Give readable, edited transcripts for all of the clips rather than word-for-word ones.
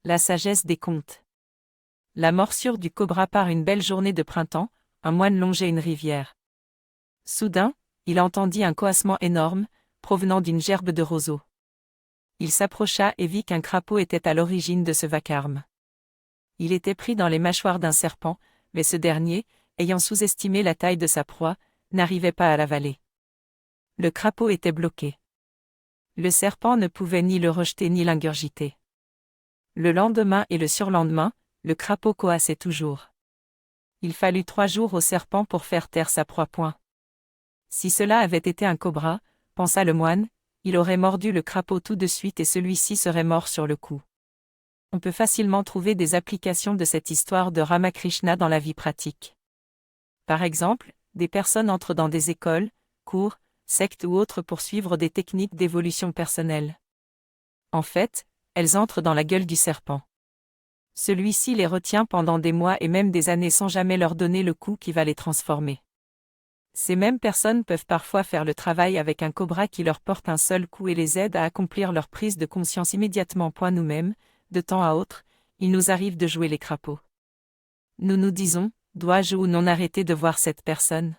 La sagesse des contes. La morsure du cobra par une belle journée de printemps, un moine longeait une rivière. Soudain, il entendit un coassement énorme, provenant d'une gerbe de roseaux. Il s'approcha et vit qu'un crapaud était à l'origine de ce vacarme. Il était pris dans les mâchoires d'un serpent, mais ce dernier, ayant sous-estimé la taille de sa proie, n'arrivait pas à l'avaler. Le crapaud était bloqué. Le serpent ne pouvait ni le rejeter ni l'ingurgiter. Le lendemain et le surlendemain, le crapaud coassait toujours. Il fallut 3 jours au serpent pour faire taire sa proie. Si cela avait été un cobra, pensa le moine, il aurait mordu le crapaud tout de suite et celui-ci serait mort sur le coup. On peut facilement trouver des applications de cette histoire de Ramakrishna dans la vie pratique. Par exemple, des personnes entrent dans des écoles, cours, sectes ou autres pour suivre des techniques d'évolution personnelle. En fait, elles entrent dans la gueule du serpent. Celui-ci les retient pendant des mois et même des années sans jamais leur donner le coup qui va les transformer. Ces mêmes personnes peuvent parfois faire le travail avec un cobra qui leur porte un seul coup et les aide à accomplir leur prise de conscience immédiatement. Nous-mêmes, de temps à autre, il nous arrive de jouer les crapauds. Nous nous disons, dois-je ou non arrêter de voir cette personne ?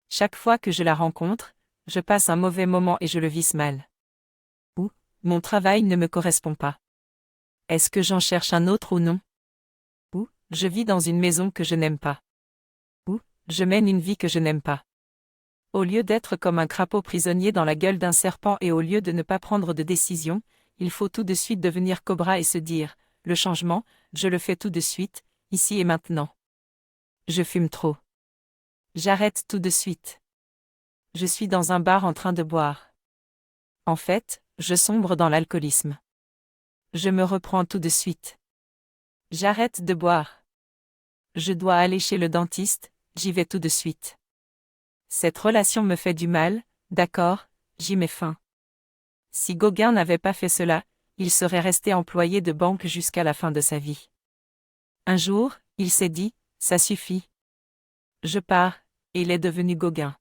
Chaque fois que je la rencontre, je passe un mauvais moment et je le vis mal. Ou, mon travail ne me correspond pas. Est-ce que j'en cherche un autre ou non ? Ou, je vis dans une maison que je n'aime pas. Ou, je mène une vie que je n'aime pas. Au lieu d'être comme un crapaud prisonnier dans la gueule d'un serpent et au lieu de ne pas prendre de décision, il faut tout de suite devenir cobra et se dire, le changement, je le fais tout de suite, ici et maintenant. Je fume trop. J'arrête tout de suite. Je suis dans un bar en train de boire. En fait, je sombre dans l'alcoolisme. Je me reprends tout de suite. J'arrête de boire. Je dois aller chez le dentiste, j'y vais tout de suite. Cette relation me fait du mal, d'accord, j'y mets fin. Si Gauguin n'avait pas fait cela, il serait resté employé de banque jusqu'à la fin de sa vie. Un jour, il s'est dit, ça suffit. Je pars, et il est devenu Gauguin.